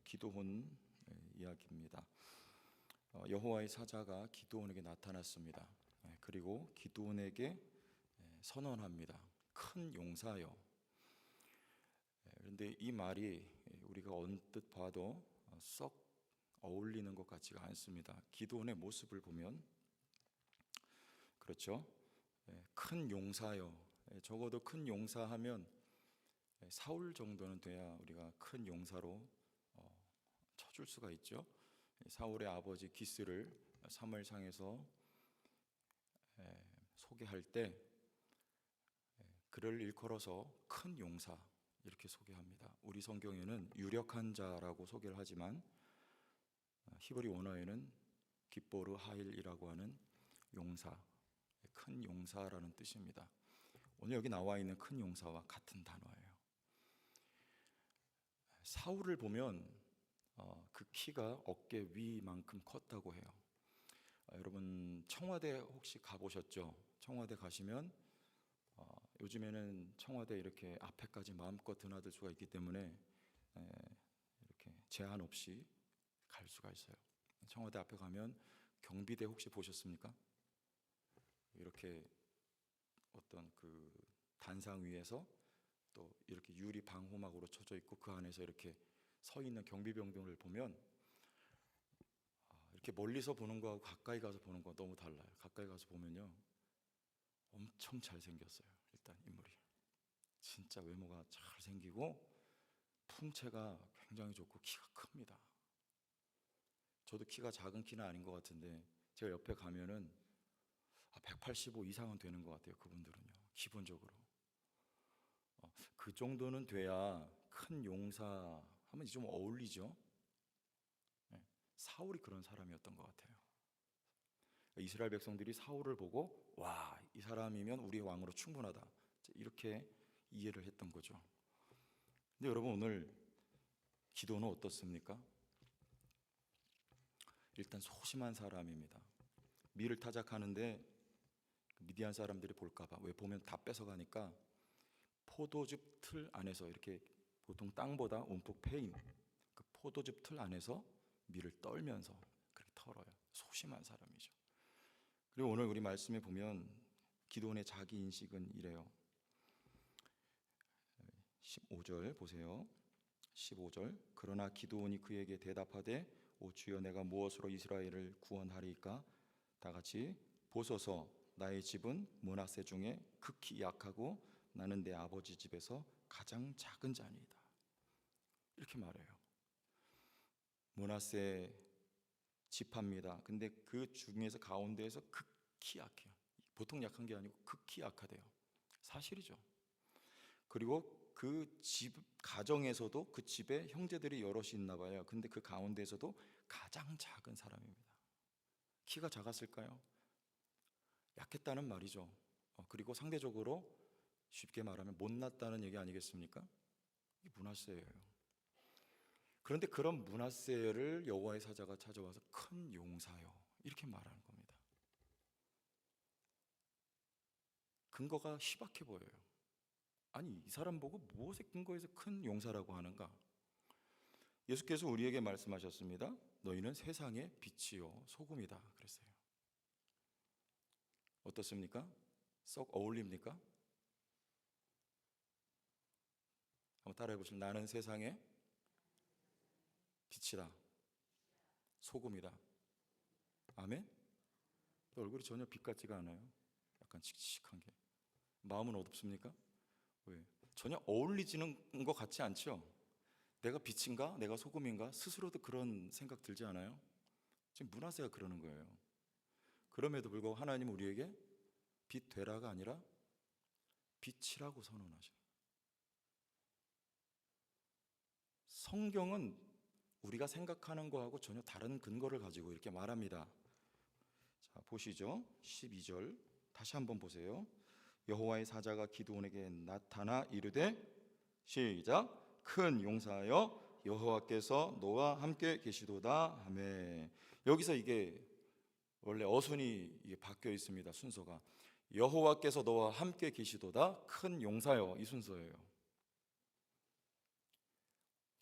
기드온 이야기입니다. 여호와의 사자가 기드온에게 나타났습니다. 그리고 기드온에게 선언합니다. 큰 용사여. 그런데 이 말이 우리가 언뜻 봐도 썩 어울리는 것 같지가 않습니다. 기드온의 모습을 보면 그렇죠. 큰 용사여. 적어도 큰 용사하면 사울 정도는 돼야 우리가 큰 용사로 쳐줄 수가 있죠. 사울의 아버지 기스를 사무엘상에서 소개할 때 그를 일컬어서 큰 용사 이렇게 소개합니다. 우리 성경에는 유력한 자라고 소개를 하지만 히브리 원어에는 기보르 하일이라고 하는 용사, 큰 용사라는 뜻입니다. 오늘 여기 나와 있는 큰 용사와 같은 단어예요. 사울을 보면 그 키가 어깨 위만큼 컸다고 해요. 여러분 청와대 혹시 가보셨죠? 청와대 가시면 요즘에는 청와대 이렇게 앞에까지 마음껏 드나들 수가 있기 때문에 이렇게 제한 없이 갈 수가 있어요. 청와대 앞에 가면 경비대 혹시 보셨습니까? 이렇게 어떤 그 단상 위에서 또 이렇게 유리 방호막으로 쳐져 있고 그 안에서 이렇게 서 있는 경비병들을 보면 이렇게 멀리서 보는 거하고 가까이 가서 보는 거 너무 달라요. 가까이 가서 보면요 엄청 잘생겼어요. 일단 인물이 진짜 외모가 잘생기고 풍채가 굉장히 좋고 키가 큽니다. 저도 키가 작은 키는 아닌 것 같은데 제가 옆에 가면은 185 이상은 되는 것 같아요. 그분들은요 기본적으로 그 정도는 돼야 큰 용사 하면 좀 어울리죠. 사울이 그런 사람이었던 것 같아요. 이스라엘 백성들이 사울을 보고 와, 이 사람이면 우리의 왕으로 충분하다 이렇게 이해를 했던 거죠. 근데 여러분 오늘 기도는 어떻습니까? 일단 소심한 사람입니다. 밀을 타작하는데 미디안 사람들이 볼까봐 왜 보면 다 뺏어가니까 포도즙 틀 안에서 이렇게 보통 땅보다 움푹 패인 그 포도즙 틀 안에서 밀을 떨면서 그렇게 털어요. 소심한 사람이죠. 그리고 오늘 우리 말씀에 보면 기드온의 자기 인식은 이래요. 15절 보세요. 15절 그러나 기드온이 그에게 대답하되 오 주여 내가 무엇으로 이스라엘을 구원하리이까? 다 같이 보소서 나의 집은 므낫세 중에 극히 약하고 나는 내 아버지 집에서 가장 작은 자니이다. 이렇게 말해요. 므낫세 지파입니다. 근데 그 중에서 가운데에서 극히 약해요. 보통 약한 게 아니고 극히 약하대요. 사실이죠. 그리고 그 집 가정에서도 그 집에 형제들이 여럿이 있나 봐요. 근데 그 가운데에서도 가장 작은 사람입니다. 키가 작았을까요? 약했다는 말이죠. 그리고 상대적으로 쉽게 말하면 못났다는 얘기 아니겠습니까? 이게 므낫세예요. 그런데 그런 므낫세를 여호와의 사자가 찾아와서 큰 용사요 이렇게 말하는 겁니다. 근거가 희박해 보여요. 아니 이 사람 보고 무엇에 근거해서 큰 용사라고 하는가? 예수께서 우리에게 말씀하셨습니다. 너희는 세상의 빛이요 소금이다 그랬어요. 어떻습니까? 썩 어울립니까? 한번 따라해 보시면 나는 세상의 빛이다 소금이다. 아멘? 얼굴이 전혀 빛 같지가 않아요. 약간 칙칙한 게. 마음은 어둡습니까? 왜? 전혀 어울리지는 것 같지 않죠? 내가 빛인가? 내가 소금인가? 스스로도 그런 생각 들지 않아요? 지금 므낫세가 그러는 거예요. 그럼에도 불구하고 하나님은 우리에게 빛 되라가 아니라 빛이라고 선언하시는 거예요. 성경은 우리가 생각하는 거하고 전혀 다른 근거를 가지고 이렇게 말합니다. 자, 보시죠. 12절 다시 한번 보세요. 여호와의 사자가 기드온에게 나타나 이르되 시작 큰 용사여 여호와께서 너와 함께 계시도다 하매. 여기서 이게 원래 어순이 이게 바뀌어 있습니다. 순서가 여호와께서 너와 함께 계시도다 큰 용사여 이 순서예요.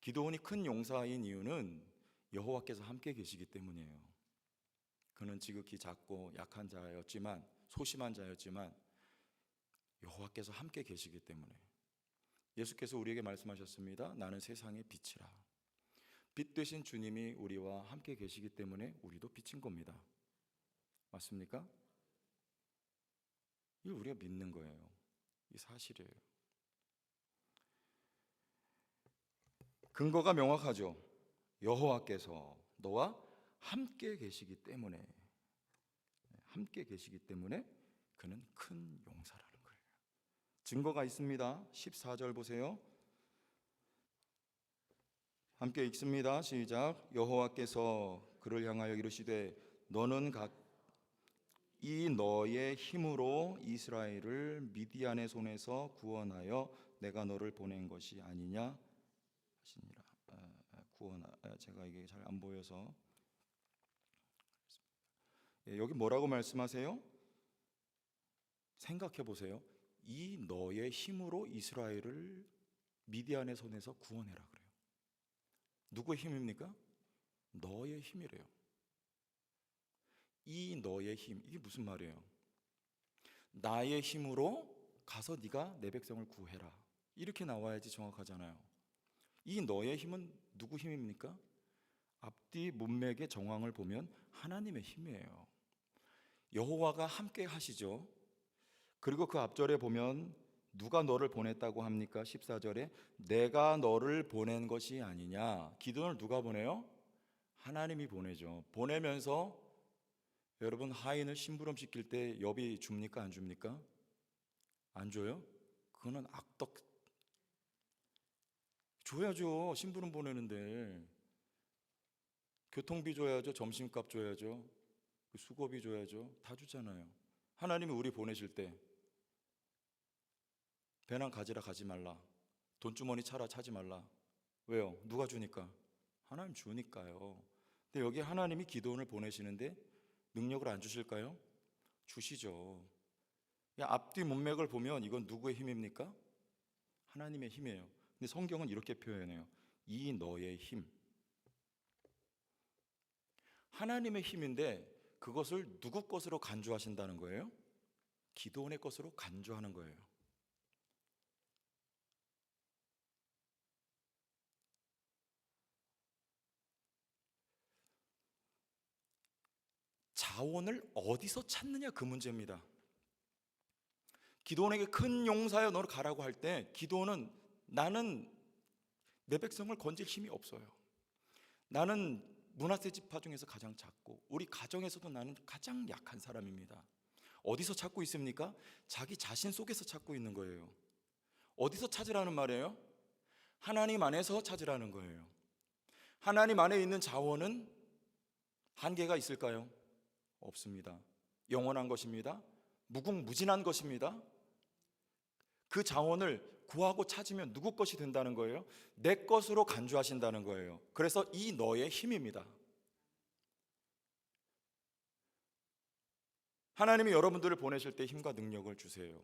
기도원이 큰 용사인 이유는 여호와께서 함께 계시기 때문이에요. 그는 지극히 작고 약한 자였지만, 소심한 자였지만 여호와께서 함께 계시기 때문에. 예수께서 우리에게 말씀하셨습니다. 나는 세상의 빛이라. 빛 되신 주님이 우리와 함께 계시기 때문에 우리도 빛인 겁니다. 맞습니까? 이걸 우리가 믿는 거예요. 이 사실이에요. 근거가 명확하죠. 여호와께서 너와 함께 계시기 때문에, 함께 계시기 때문에 그는 큰 용사라는 거예요. 증거가 있습니다. 14절 보세요. 함께 읽습니다. 시작. 여호와께서 그를 향하여 이르시되 너는 이 너의 힘으로 이스라엘을 미디안의 손에서 구원하여 내가 너를 보낸 것이 아니냐 하시니라. 제가 이게 잘 안 보여서 여기 뭐라고 말씀하세요? 생각해 보세요. 이 너의 힘으로 이스라엘을 미디안의 손에서 구원해라 그래요. 누구의 힘입니까? 너의 힘이래요. 이 너의 힘, 이게 무슨 말이에요? 나의 힘으로 가서 네가 내 백성을 구해라, 이렇게 나와야지 정확하잖아요. 이 너의 힘은 누구 힘입니까? 앞뒤 문맥의 정황을 보면 하나님의 힘이에요. 여호와가 함께 하시죠. 그리고 그 앞절에 보면 누가 너를 보냈다고 합니까? 14절에 내가 너를 보낸 것이 아니냐. 기도를 누가 보내요? 하나님이 보내죠. 보내면서 여러분, 하인을 심부름시킬 때 여비 줍니까? 안 줍니까? 안 줘요? 그거는 악덕. 줘야죠. 심부름 보내는데 교통비 줘야죠. 점심값 줘야죠. 수고비 줘야죠. 다 주잖아요. 하나님이 우리 보내실 때 배낭 가지라 가지 말라, 돈주머니 차라 차지 말라. 왜요? 누가 주니까? 하나님 주니까요. 근데 여기 하나님이 기도원을 보내시는데 능력을 안 주실까요? 주시죠. 앞뒤 문맥을 보면 이건 누구의 힘입니까? 하나님의 힘이에요. 근데 성경은 이렇게 표현해요. 이 너의 힘. 하나님의 힘인데 그것을 누구 것으로 간주하신다는 거예요? 기도원의 것으로 간주하는 거예요. 자원을 어디서 찾느냐, 그 문제입니다. 기도원에게 큰 용사여 너를 가라고 할 때 기도원은 나는 내 백성을 건질 힘이 없어요. 나는 므낫세 지파 중에서 가장 작고 우리 가정에서도 나는 가장 약한 사람입니다. 어디서 찾고 있습니까? 자기 자신 속에서 찾고 있는 거예요. 어디서 찾으라는 말이에요? 하나님 안에서 찾으라는 거예요. 하나님 안에 있는 자원은 한계가 있을까요? 없습니다. 영원한 것입니다. 무궁무진한 것입니다. 그 자원을 구하고 찾으면 누구 것이 된다는 거예요? 내 것으로 간주하신다는 거예요. 그래서 이 너의 힘입니다. 하나님이 여러분들을 보내실 때 힘과 능력을 주세요.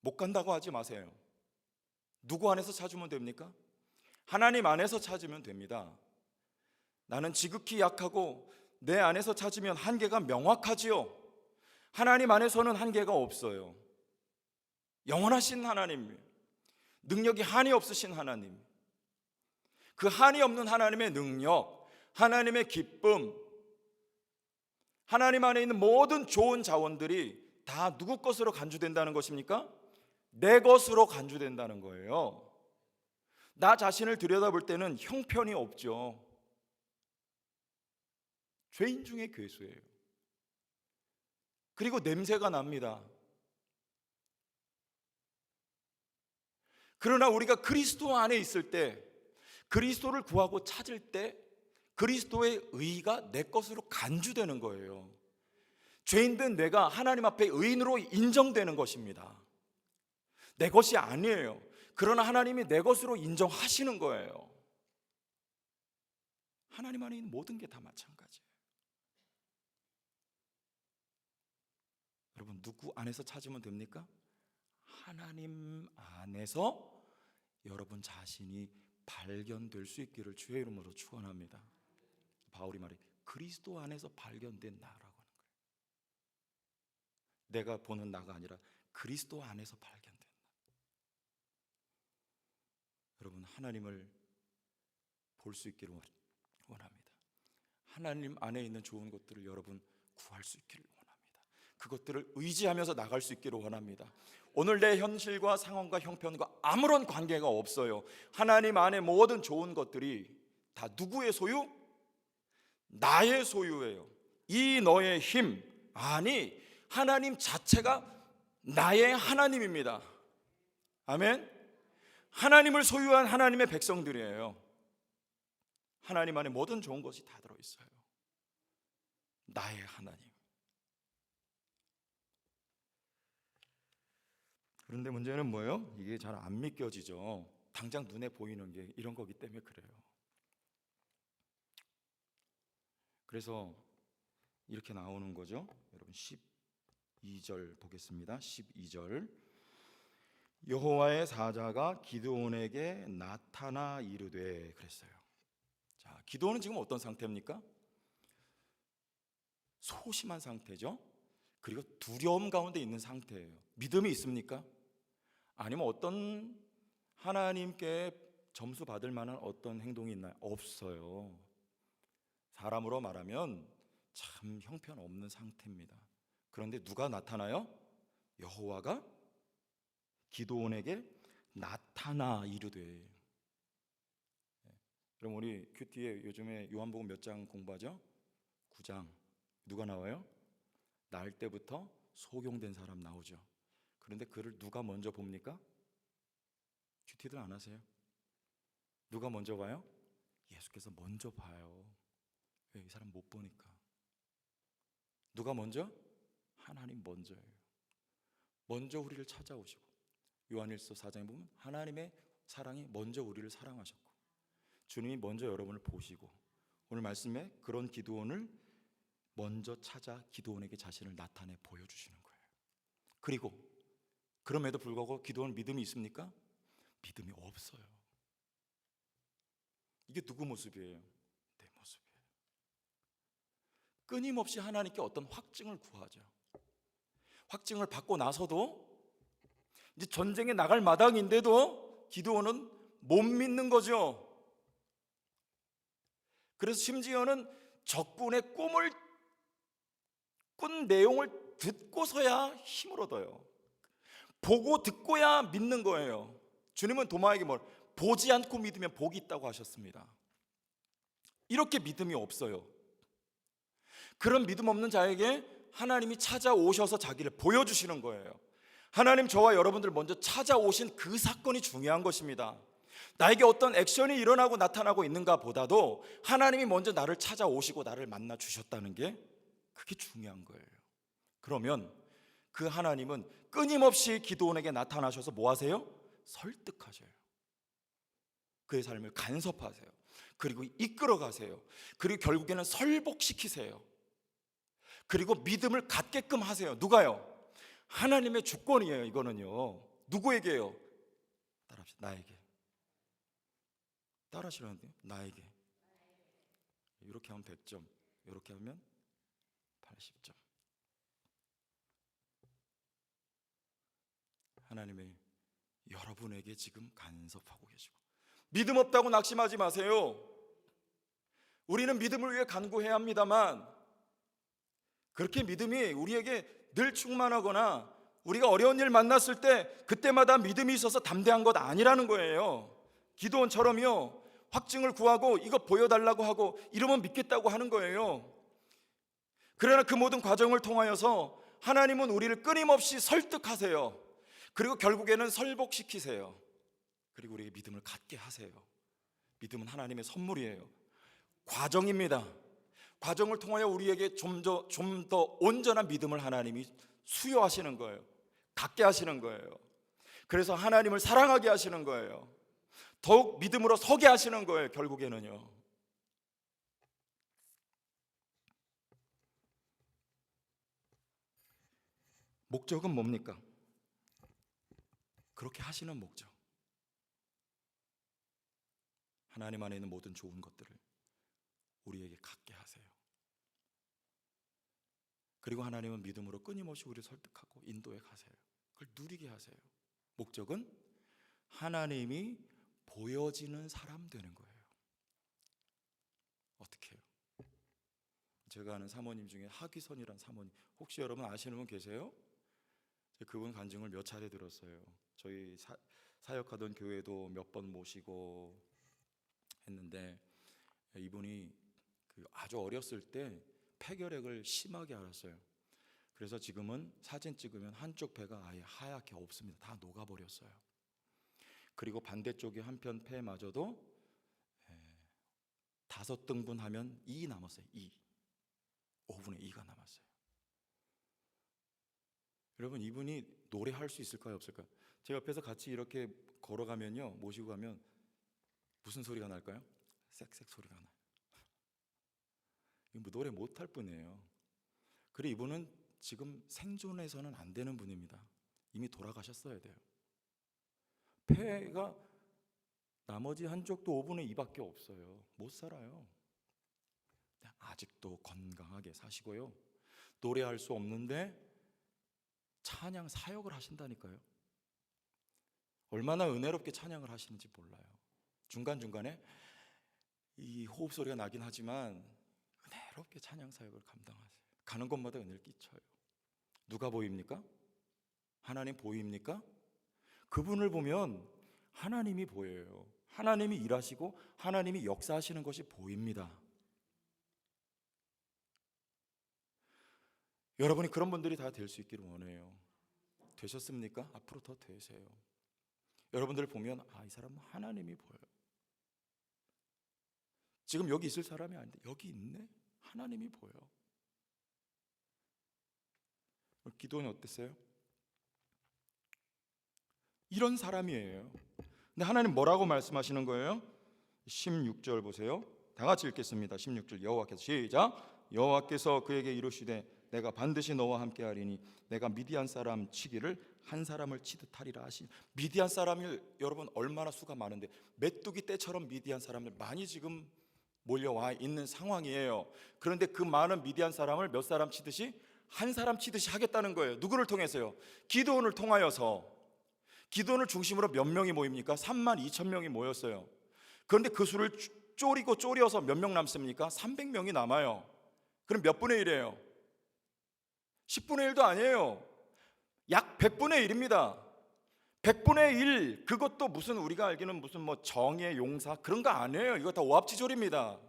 못 간다고 하지 마세요. 누구 안에서 찾으면 됩니까? 하나님 안에서 찾으면 됩니다. 나는 지극히 약하고 내 안에서 찾으면 한계가 명확하지요. 하나님 안에서는 한계가 없어요. 영원하신 하나님, 능력이 한이 없으신 하나님, 그 한이 없는 하나님의 능력, 하나님의 기쁨, 하나님 안에 있는 모든 좋은 자원들이 다 누구 것으로 간주된다는 것입니까? 내 것으로 간주된다는 거예요. 나 자신을 들여다볼 때는 형편이 없죠. 죄인 중에 괴수예요. 그리고 냄새가 납니다. 그러나 우리가 그리스도 안에 있을 때, 그리스도를 구하고 찾을 때 그리스도의 의가 내 것으로 간주되는 거예요. 죄인된 내가 하나님 앞에 의인으로 인정되는 것입니다. 내 것이 아니에요. 그러나 하나님이 내 것으로 인정하시는 거예요. 하나님 안에 있는 모든 게 다 마찬가지예요. 여러분, 누구 안에서 찾으면 됩니까? 하나님 안에서 여러분 자신이 발견될 수 있기를 주의 이름으로 축원합니다. 바울이 말해 그리스도 안에서 발견된 나라고 하는 거예요. 내가 보는 나가 아니라 그리스도 안에서 발견된 나. 여러분 하나님을 볼 수 있기를 원합니다. 하나님 안에 있는 좋은 것들을 여러분 구할 수 있기를 원합니다. 그것들을 의지하면서 나갈 수 있기를 원합니다. 오늘 내 현실과 상황과 형편과 아무런 관계가 없어요. 하나님 안에 모든 좋은 것들이 다 누구의 소유? 나의 소유예요. 이 너의 힘, 아니 하나님 자체가 나의 하나님입니다. 아멘. 하나님을 소유한 하나님의 백성들이에요. 하나님 안에 모든 좋은 것이 다 들어있어요. 나의 하나님. 그런데 문제는 뭐예요? 이게 잘 안 믿겨지죠. 당장 눈에 보이는 게 이런 거기 때문에 그래요. 그래서 이렇게 나오는 거죠. 여러분 12절 보겠습니다. 12절 여호와의 사자가 기드온에게 나타나 이르되 그랬어요. 자, 기드온은 지금 어떤 상태입니까? 소심한 상태죠. 그리고 두려움 가운데 있는 상태예요. 믿음이 있습니까? 아니면 어떤 하나님께 점수 받을 만한 어떤 행동이 있나요? 없어요. 사람으로 말하면 참 형편없는 상태입니다. 그런데 누가 나타나요? 여호와가 기드온에게 나타나 이르되. 그럼 우리 큐티에 요즘에 요한복음 몇 장 공부하죠? 9장. 누가 나와요? 날 때부터 소경된 사람 나오죠. 그런데 그를 누가 먼저 봅니까? 큐티들 안 하세요? 누가 먼저 봐요? 예수께서 먼저 봐요. 왜? 이 사람 못 보니까. 누가 먼저? 하나님 먼저예요. 먼저 우리를 찾아오시고, 요한일서 4장에 보면 하나님의 사랑이 먼저 우리를 사랑하셨고, 주님이 먼저 여러분을 보시고, 오늘 말씀에 그런 기드온을 먼저 찾아 기드온에게 자신을 나타내 보여주시는 거예요. 그리고 그럼에도 불구하고 기드온 믿음이 있습니까? 믿음이 없어요. 이게 누구 모습이에요? 내 모습이에요. 끊임없이 하나님께 어떤 확증을 구하죠. 확증을 받고 나서도 이제 전쟁에 나갈 마당인데도 기드온은 못 믿는 거죠. 그래서 심지어는 적군의 꿈을 꾼 내용을 듣고서야 힘을 얻어요. 보고 듣고야 믿는 거예요. 주님은 도마에게 보지 않고 믿으면 복이 있다고 하셨습니다. 이렇게 믿음이 없어요. 그런 믿음 없는 자에게 하나님이 찾아오셔서 자기를 보여주시는 거예요. 하나님 저와 여러분들 먼저 찾아오신 그 사건이 중요한 것입니다. 나에게 어떤 액션이 일어나고 나타나고 있는가 보다도 하나님이 먼저 나를 찾아오시고 나를 만나 주셨다는 게 그게 중요한 거예요. 그러면 그 하나님은 끊임없이 기드온에게 나타나셔서 뭐 하세요? 설득하셔요. 그의 삶을 간섭하세요. 그리고 이끌어 가세요. 그리고 결국에는 설복시키세요. 그리고 믿음을 갖게끔 하세요. 누가요? 하나님의 주권이에요. 이거는요. 누구에게요? 따라합시다. 나에게. 따라하시라는데요. 나에게. 이렇게 하면 100점, 이렇게 하면 80점. 하나님의 여러분에게 지금 간섭하고 계시고, 믿음 없다고 낙심하지 마세요. 우리는 믿음을 위해 간구해야 합니다만, 그렇게 믿음이 우리에게 늘 충만하거나 우리가 어려운 일 만났을 때 그때마다 믿음이 있어서 담대한 것 아니라는 거예요. 기드온처럼요, 확증을 구하고 이거 보여달라고 하고 이러면 믿겠다고 하는 거예요. 그러나 그 모든 과정을 통하여서 하나님은 우리를 끊임없이 설득하세요. 그리고 결국에는 설복시키세요. 그리고 우리에게 믿음을 갖게 하세요. 믿음은 하나님의 선물이에요. 과정입니다. 과정을 통하여 우리에게 좀 더 온전한 믿음을 하나님이 수여하시는 거예요. 갖게 하시는 거예요. 그래서 하나님을 사랑하게 하시는 거예요. 더욱 믿음으로 서게 하시는 거예요. 결국에는요. 목적은 뭡니까? 그렇게 하시는 목적. 하나님 안에 있는 모든 좋은 것들을 우리에게 갖게 하세요. 그리고 하나님은 믿음으로 끊임없이 우리를 설득하고 인도해 가세요. 그걸 누리게 하세요. 목적은 하나님이 보여지는 사람 되는 거예요. 어떻게 해요? 제가 아는 사모님 중에 하기선이란 사모님, 혹시 여러분 아시는 분 계세요? 그분 간증을 몇 차례 들었어요. 저희 사역하던 교회도 몇 번 모시고 했는데, 이분이 아주 어렸을 때 폐결핵을 심하게 앓았어요. 그래서 지금은 사진 찍으면 한쪽 배가 아예 하얗게 없습니다. 다 녹아버렸어요. 그리고 반대쪽에 한편 폐마저도 5등분 하면 2 남았어요. 5분의 2가 남았어요. 여러분, 이분이 노래할 수 있을까요, 없을까요? 제 옆에서 같이 이렇게 걸어가면요, 모시고 가면 무슨 소리가 날까요? 쌕쌕 소리가 나요. 뭐 노래 못할 뿐이에요. 그리고 이분은 지금 생존해서는 안 되는 분입니다. 이미 돌아가셨어야 돼요. 폐가 나머지 한쪽도 5분의 2밖에 없어요. 못 살아요. 아직도 건강하게 사시고요, 노래할 수 없는데 찬양 사역을 하신다니까요. 얼마나 은혜롭게 찬양을 하시는지 몰라요. 중간중간에 이 호흡 소리가 나긴 하지만 은혜롭게 찬양 사역을 감당하세요. 가는 곳마다 은혜를 끼쳐요. 누가 보입니까? 하나님 보입니까? 그분을 보면 하나님이 보여요. 하나님이 일하시고 하나님이 역사하시는 것이 보입니다. 여러분이 그런 분들이 다 될 수 있기를 원해요. 되셨습니까? 앞으로 더 되세요. 여러분들 보면 이 사람은 하나님이 보여요. 지금 여기 있을 사람이 아닌데 여기 있네? 하나님이 보여. 기도는 어땠어요? 이런 사람이에요. 근데 하나님 뭐라고 말씀하시는 거예요? 16절 보세요. 다 같이 읽겠습니다. 16절 여호와께서 시작. 여호와께서 그에게 이르시되 내가 반드시 너와 함께 하리니 내가 미디안 사람 치기를 한 사람을 치듯 하리라 하시니, 미디안 사람이 여러분 얼마나 수가 많은데 메뚜기 떼처럼 미디안 사람들 많이 지금 몰려와 있는 상황이에요. 그런데 그 많은 미디안 사람을 몇 사람 치듯이? 한 사람 치듯이 하겠다는 거예요. 누구를 통해서요? 기드온을 통하여서. 기드온을 중심으로 몇 명이 모입니까? 32,000명이 모였어요. 그런데 그 수를 쪼려서 몇 명 남습니까? 300명이 남아요. 그럼 몇 분의 1이에요? 10분의 1도 아니에요. 약 100분의 1입니다. 100분의 1, 그것도 무슨 우리가 알기는 무슨 뭐 정의 용사 그런 거 아니에요. 이거 다 오합지졸입니다.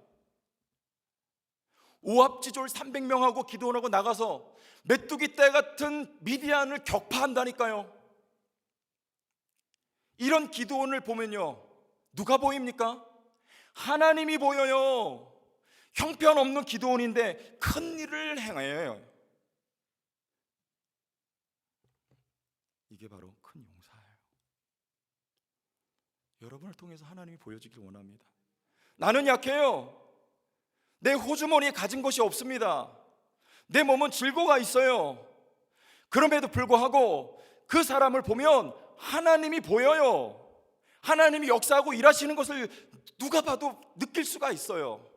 오합지졸 300명하고 기드온하고 나가서 메뚜기 떼 같은 미디안을 격파한다니까요. 이런 기드온을 보면요, 누가 보입니까? 하나님이 보여요. 형편없는 기드온인데 큰 일을 행해요. 이게 바로 큰 용사예요. 여러분을 통해서 하나님이 보여주길 원합니다. 나는 약해요. 내 호주머니에 가진 것이 없습니다. 내 몸은 질고가 있어요. 그럼에도 불구하고 그 사람을 보면 하나님이 보여요. 하나님이 역사하고 일하시는 것을 누가 봐도 느낄 수가 있어요.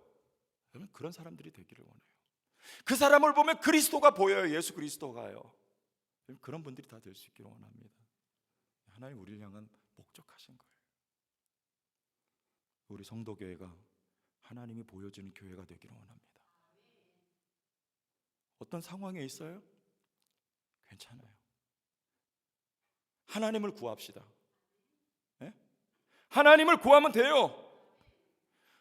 여러분, 그런 사람들이 되기를 원해요. 그 사람을 보면 그리스도가 보여요. 예수 그리스도가요. 그런 분들이 다 될 수 있기를 원합니다. 하나님 우리를 향한 목적하신 거예요. 우리 성도교회가 하나님이 보여주는 교회가 되기를 원합니다. 어떤 상황에 있어요? 괜찮아요. 하나님을 구합시다. 네? 하나님을 구하면 돼요.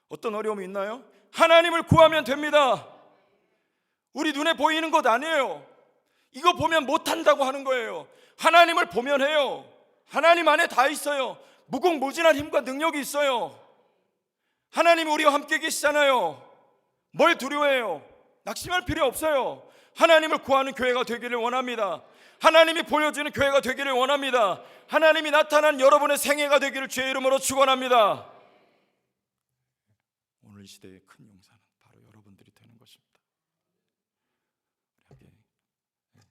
어떤 어려움이 있나요? 하나님을 구하면 됩니다. 우리 눈에 보이는 것 아니에요. 이거 보면 못한다고 하는 거예요. 하나님을 보면 해요. 하나님 안에 다 있어요. 무궁무진한 힘과 능력이 있어요. 하나님이 우리와 함께 계시잖아요. 뭘 두려워해요? 낙심할 필요 없어요. 하나님을 구하는 교회가 되기를 원합니다. 하나님이 보여주는 교회가 되기를 원합니다. 하나님이 나타난 여러분의 생애가 되기를 주의 이름으로 축원합니다. 오늘 이 시대의 큰 용사